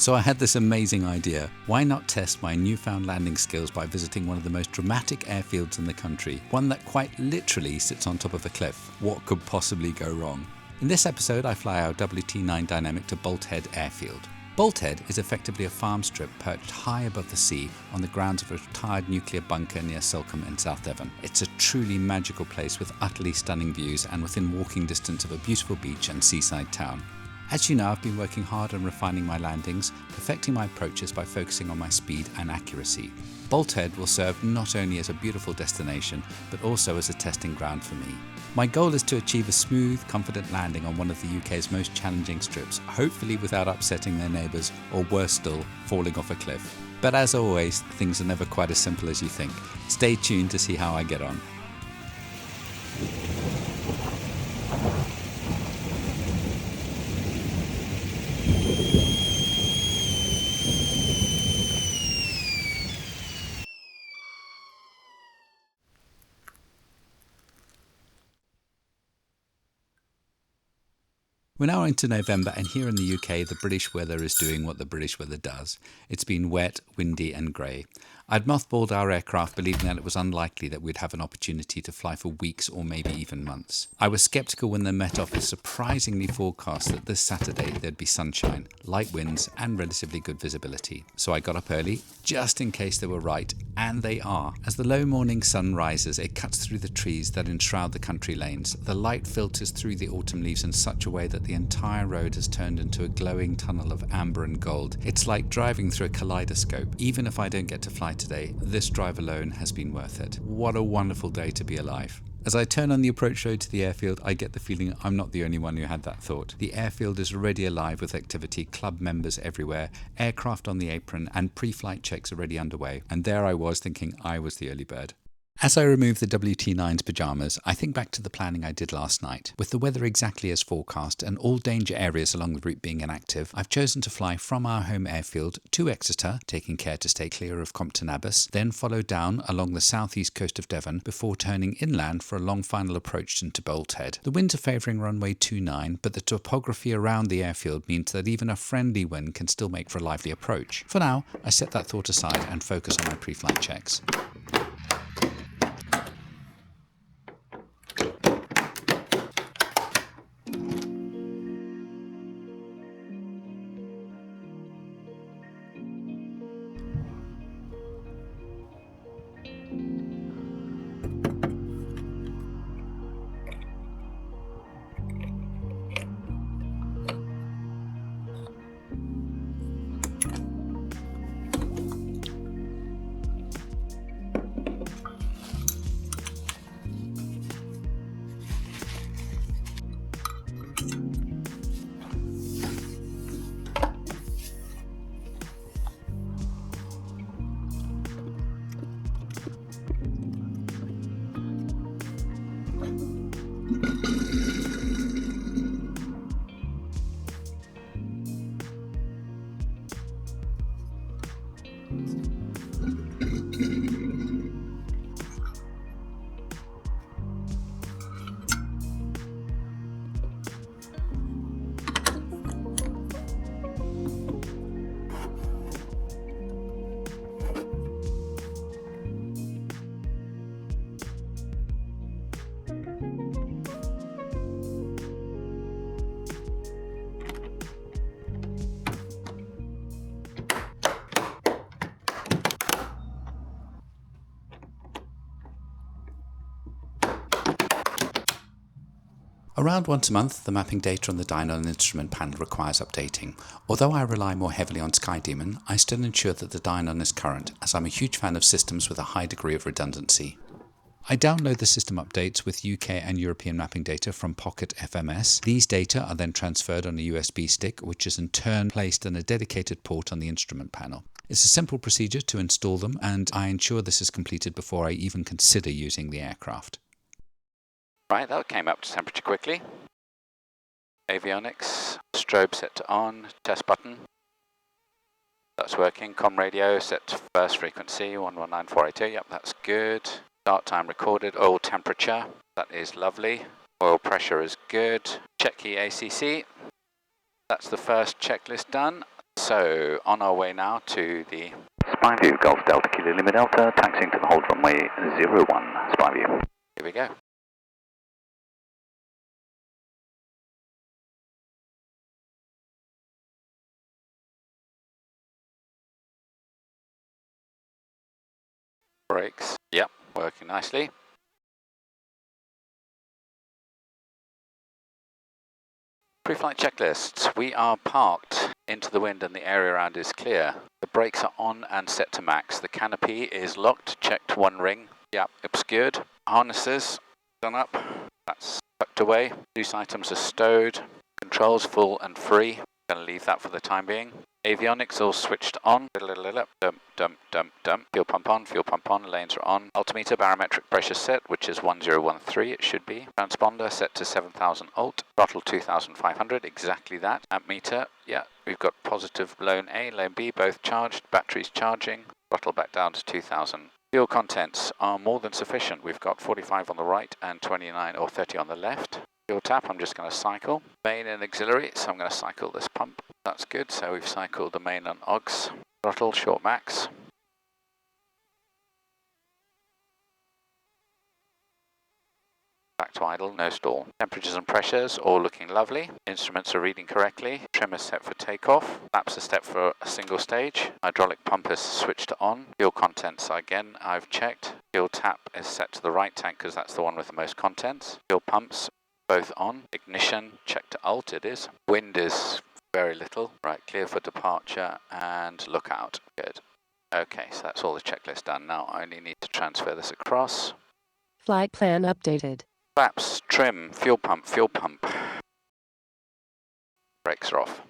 So I had this amazing idea. Why not test my newfound landing skills by visiting one of the most dramatic airfields in the country, one that quite literally sits on top of a cliff? What could possibly go wrong? In this episode, I fly our WT9 Dynamic to Bolt Head Airfield. Bolthead is effectively a farm strip perched high above the sea on the grounds of a retired nuclear bunker near Salcombe in South Devon. It's a truly magical place with utterly stunning views and within walking distance of a beautiful beach and seaside town. As you know, I've been working hard on refining my landings, perfecting my approaches by focusing on my speed and accuracy. Bolthead will serve not only as a beautiful destination, but also as a testing ground for me. My goal is to achieve a smooth, confident landing on one of the UK's most challenging strips, hopefully without upsetting their neighbours, or worse still, falling off a cliff. But as always, things are never quite as simple as you think. Stay tuned to see how I get on. We're now into November, and here in the UK the British weather is doing what the British weather does. It's been wet, windy and grey. I'd mothballed our aircraft, believing that it was unlikely that we'd have an opportunity to fly for weeks or maybe even months. I was sceptical when the Met Office surprisingly forecast that this Saturday there'd be sunshine, light winds and relatively good visibility. So I got up early, just in case they were right, and they are. As the low morning sun rises, it cuts through the trees that enshroud the country lanes. The light filters through the autumn leaves in such a way that the entire road has turned into a glowing tunnel of amber and gold. It's like driving through a kaleidoscope. Even if I don't get to fly today, this drive alone has been worth it. What a wonderful day to be alive. As I turn on the approach road to the airfield, I get the feeling I'm not the only one who had that thought. The airfield is already alive with activity, club members everywhere, aircraft on the apron, and pre-flight checks already underway. And there I was thinking I was the early bird. As I remove the WT9's pyjamas, I think back to the planning I did last night. With the weather exactly as forecast and all danger areas along the route being inactive, I've chosen to fly from our home airfield to Exeter, taking care to stay clear of Compton Abbas, then follow down along the southeast coast of Devon before turning inland for a long final approach into Bolt Head. The winds are favouring runway 29, but the topography around the airfield means that even a friendly wind can still make for a lively approach. For now, I set that thought aside and focus on my pre-flight checks. Around once a month, the mapping data on the Dynon instrument panel requires updating. Although I rely more heavily on SkyDemon, I still ensure that the Dynon is current, as I'm a huge fan of systems with a high degree of redundancy. I download the system updates with UK and European mapping data from Pocket FMS. These data are then transferred on a USB stick, which is in turn placed in a dedicated port on the instrument panel. It's a simple procedure to install them, and I ensure this is completed before I even consider using the aircraft. Right, that came up to temperature quickly. Avionics, strobe set to on, test button. That's working. Com radio set to first frequency, 119482. Yep, that's good. Start time recorded. Oil temperature, that is lovely. Oil pressure is good. Check key ACC. That's the first checklist done. So, on our way now to the Spyview, Golf Delta Kilo Lima Delta, taxiing to the hold runway 01, Spyview. Here we go. Brakes, yep, working nicely. Pre-flight checklists. We are parked into the wind and the area around is clear. The brakes are on and set to max. The canopy is locked, checked one ring. Yep, obscured. Harnesses done up. That's tucked away. Loose items are stowed. Controls full and free. Going to leave that for the time being. Avionics all switched on. Dump, dump, dump, dump. Fuel pump on, lanes are on. Altimeter barometric pressure set, which is 1013, it should be. Transponder set to 7000 alt. Throttle 2500, exactly that. Amp meter, yeah, we've got positive lone A, lone B, both charged. Batteries charging. Throttle back down to 2000. Fuel contents are more than sufficient. We've got 45 on the right and 29 or 30 on the left. Fuel tap, I'm just going to cycle. Main and auxiliary, so I'm going to cycle this pump. That's good, so we've cycled the main and aux. Throttle, short max. Back to idle, no stall. Temperatures and pressures, all looking lovely. Instruments are reading correctly. Trim is set for takeoff. Flaps are set for a single stage. Hydraulic pump is switched on. Fuel contents, again, I've checked. Fuel tap is set to the right tank because that's the one with the most contents. Fuel pumps, both on. Ignition, check to alt, it is. Wind is very little. Right, clear for departure and lookout. Good. Okay, so that's all the checklist done. Now I only need to transfer this across. Flight plan updated. Flaps, trim, fuel pump, fuel pump. Brakes are off.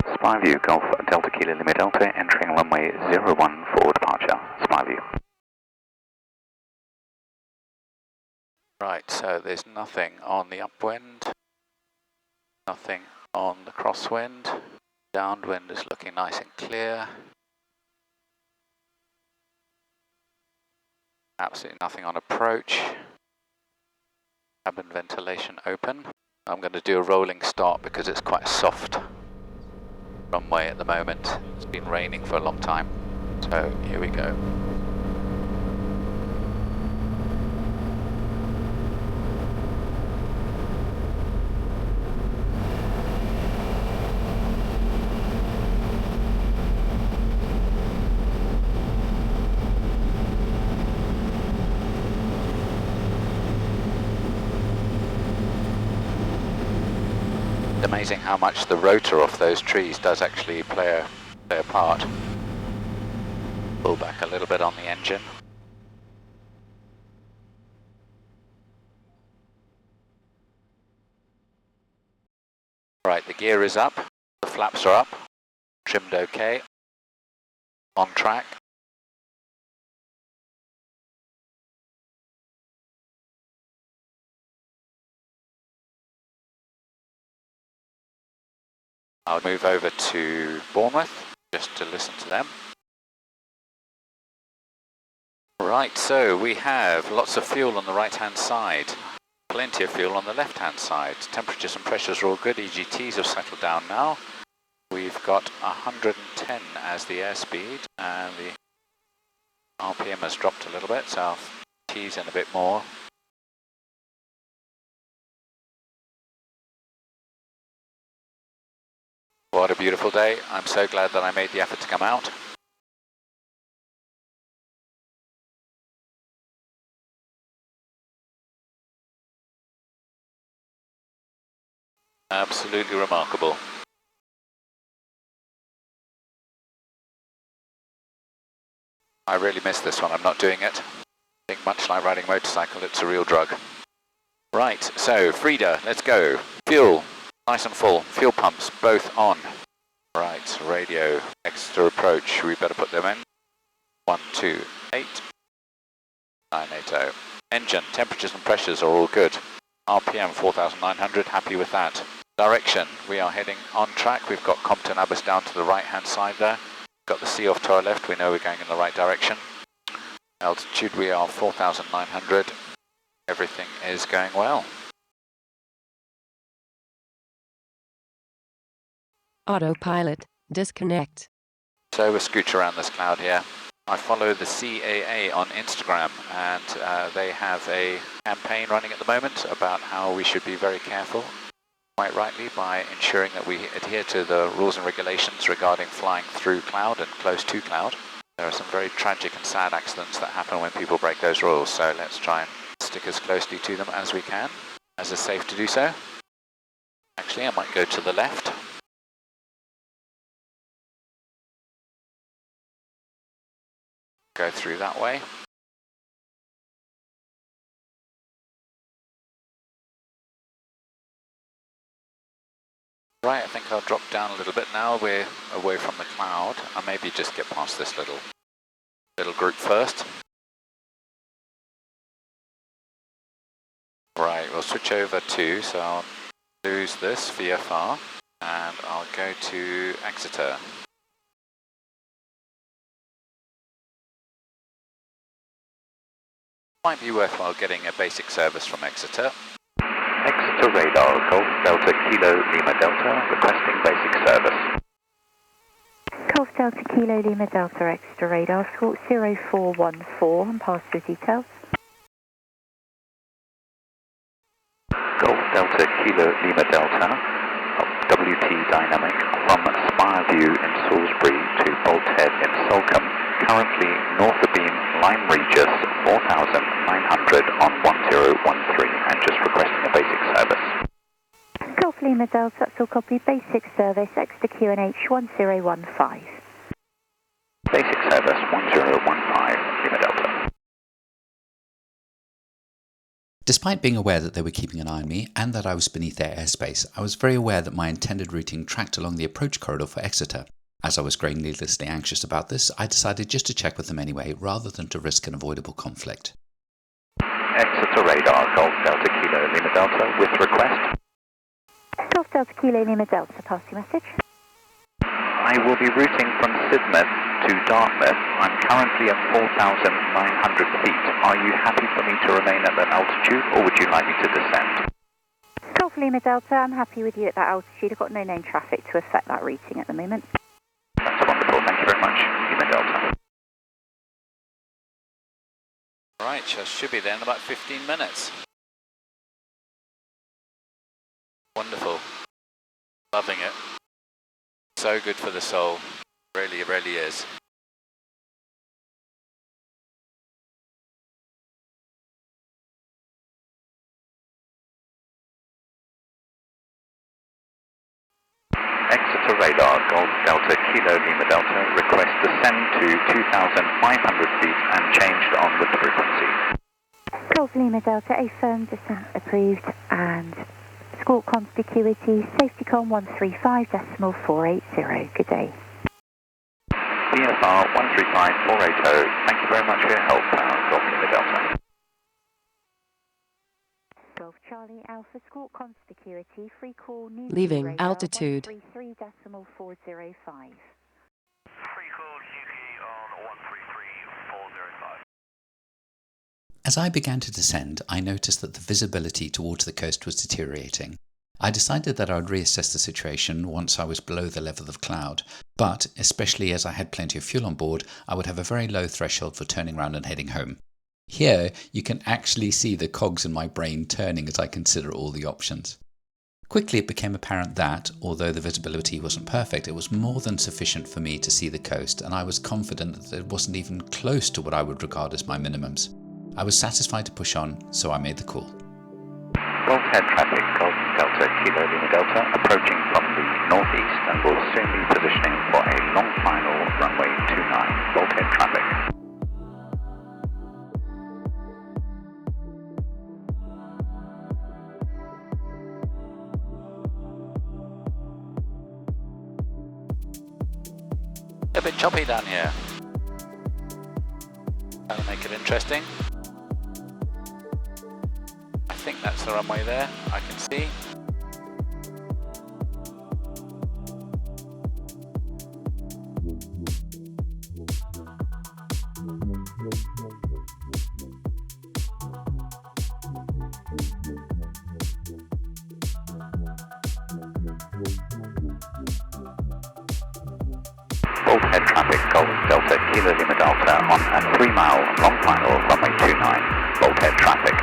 Spyview, Golf Delta Kilo Lima Delta, entering runway 01 for departure. Spyview. Right, so there's nothing on the upwind, nothing on the crosswind. Downwind is looking nice and clear. Absolutely nothing on approach. Cabin ventilation open. I'm going to do a rolling start because it's quite a soft runway at the moment. It's been raining for a long time. So here we go. Amazing how much the rotor off those trees does actually play a part. Pull back a little bit on the engine. Right, the gear is up, the flaps are up, trimmed okay, on track. I'll move over to Bournemouth just to listen to them. Right, so we have lots of fuel on the right hand side, plenty of fuel on the left hand side. Temperatures and pressures are all good, EGTs have settled down now. We've got 110 as the airspeed and the RPM has dropped a little bit, so I'll tease in a bit more. What a beautiful day. I'm so glad that I made the effort to come out. Absolutely remarkable. I really miss this one, I'm not doing it. I think much like riding a motorcycle, it's a real drug. Right, so Frida, let's go. Fuel, nice and full. Fuel pumps, both on. Right, radio, Exeter Approach, we better put them in. 128, 980. Engine, temperatures and pressures are all good. RPM 4,900, happy with that. Direction, we are heading on track. We've got Compton Abbas down to the right hand side there. Got the sea off to our left, we know we're going in the right direction. Altitude, we are 4,900. Everything is going well. Autopilot, disconnect. So we'll scooch around this cloud here. I follow the CAA on Instagram, and they have a campaign running at the moment about how we should be very careful, quite rightly, by ensuring that we adhere to the rules and regulations regarding flying through cloud and close to cloud. There are some very tragic and sad accidents that happen when people break those rules, so let's try and stick as closely to them as we can, as is safe to do so. Actually, I might go to the left. Go through that way. Right, I think I'll drop down a little bit now. We're away from the cloud. I'll maybe just get past this little group first. Right, we'll switch over to, so I'll lose this VFR and I'll go to Exeter. Might be worthwhile getting a basic service from Exeter. Exeter radar, Golf Delta Kilo Lima Delta, requesting basic service. Golf Delta Kilo Lima Delta Exeter radar, squawk 0414 and pass through details. Golf Delta Kilo Lima Delta, WT Dynamic, from Spireview in Salisbury to Bolt Head in Salcombe, currently north of beam, line Regis 4900 on 1013, and just requesting a basic service. Golf Lima Delta, that's all copy, basic service, Exeter QNH 1015. Basic service 1015, Lima Delta. Despite being aware that they were keeping an eye on me and that I was beneath their airspace, I was very aware that my intended routing tracked along the approach corridor for Exeter. As I was growing needlessly anxious about this, I decided just to check with them anyway, rather than to risk an avoidable conflict. Exeter radar, Golf Delta Kilo Lima Delta, with request. Golf Delta Kilo Lima Delta, pass your message. I will be routing from Sidmouth to Dartmouth. I'm currently at 4,900 feet. Are you happy for me to remain at that altitude, or would you like me to descend? Golf Lima Delta, I'm happy with you at that altitude. I've got no known traffic to affect that routing at the moment. That's wonderful. Thank you very much, Lima Delta. Right, so should be there in about 15 minutes. Wonderful. Loving it. So good for the soul. Really, really is. Exeter radar, Golf Delta Kilo Lima Delta, request descend to 2,500 feet and changed onward frequency. Golf Lima Delta, a firm descent approved, and squawk conspicuity, safety con 135.480. Good day. VFR 135480, thank you very much for your help, Golf Lima Delta. Golf Charlie Alpha, squawk conspicuity, free call, new Leaving radar, altitude. 133.405. Free call GP on 133.405. As I began to descend, I noticed that the visibility towards the coast was deteriorating. I decided that I would reassess the situation once I was below the level of cloud, but, especially as I had plenty of fuel on board, I would have a very low threshold for turning around and heading home. Here, you can actually see the cogs in my brain turning as I consider all the options. Quickly it became apparent that, although the visibility wasn't perfect, it was more than sufficient for me to see the coast, and I was confident that it wasn't even close to what I would regard as my minimums. I was satisfied to push on, so I made the call. Bolthead traffic, Golf Delta Kilo Lima Delta, approaching from the northeast and will soon be positioning for a long final runway 29. Bolthead traffic. A bit choppy down here. That'll make it interesting. I think that's the runway there, I can see. Bolthead traffic, Golf Delta Kilo Lima Delta on a 3-mile long final runway 29, Bolthead traffic.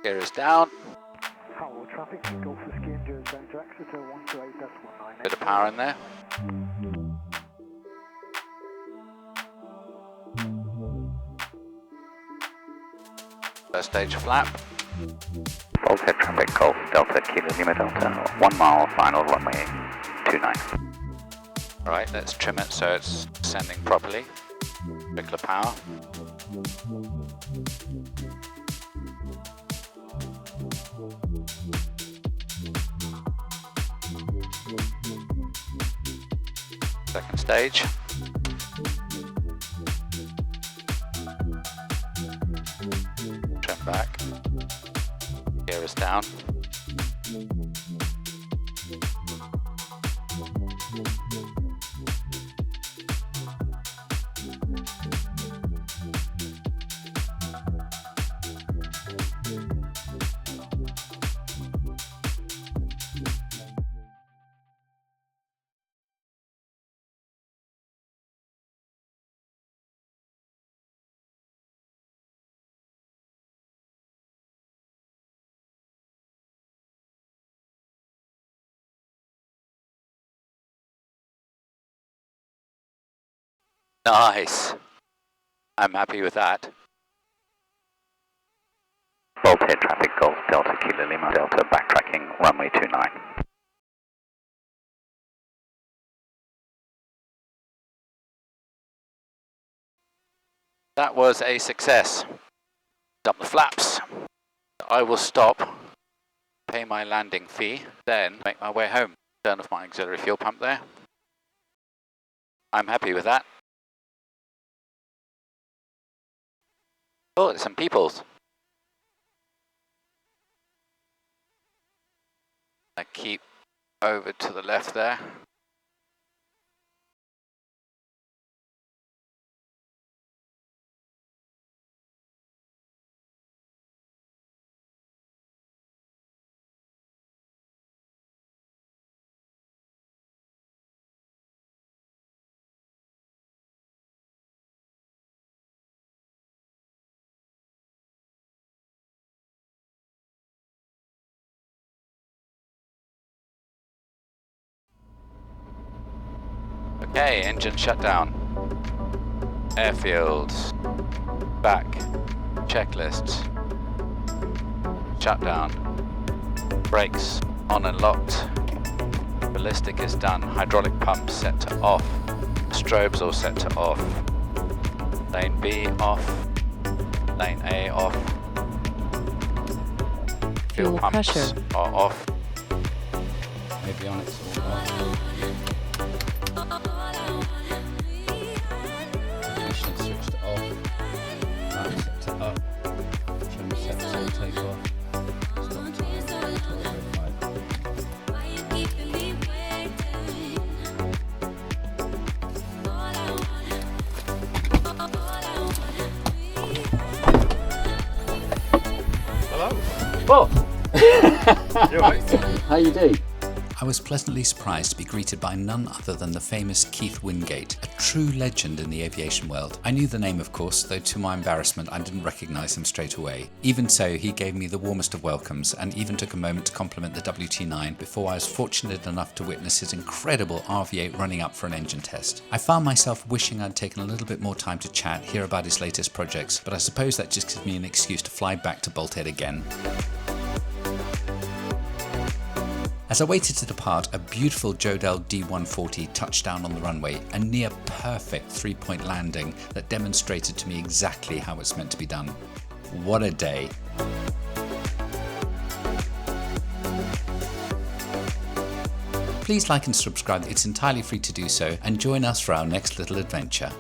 Gear is down. Hello, traffic, Golf Whiskey India down to Exeter 128.19. Bit of power in there. First stage flap. Bolthead traffic, Golf Delta Kilo Lima Delta, 1 mile final runway 29. Alright, let's trim it so it's descending properly. Trickle of power. Second stage. Trim back. Gear is down. Nice. I'm happy with that. Bolthead traffic, Golf Delta Kilo Lima Delta, backtracking runway 29. That was a success. Dump the flaps. I will stop, pay my landing fee, then make my way home. Turn off my auxiliary fuel pump there. I'm happy with that. Oh, there's some peoples. I keep over to the left there. Okay, engine shut down. Airfields. Back. Checklists. Shut down. Brakes on and locked. Ballistic is done. Hydraulic pump set to off. Strobes all set to off. Lane B off. Lane A off. Fuel pumps pressure are off. Avionics all off. Ignition switched off. Light set to up. Trim set to takeoff. Stop time 12:05. Hello. Oh! You alright? How you doing? I was pleasantly surprised to be greeted by none other than the famous Keith Wingate, a true legend in the aviation world. I knew the name, of course, though to my embarrassment I didn't recognise him straight away. Even so, he gave me the warmest of welcomes and even took a moment to compliment the WT9 before I was fortunate enough to witness his incredible RV8 running up for an engine test. I found myself wishing I'd taken a little bit more time to chat, hear about his latest projects, but I suppose that just gives me an excuse to fly back to Bolt Head again. As I waited to depart, a beautiful Jodel D140 touched down on the runway, a near perfect 3-point landing that demonstrated to me exactly how it's meant to be done. What a day. Please like and subscribe, it's entirely free to do so, and join us for our next little adventure.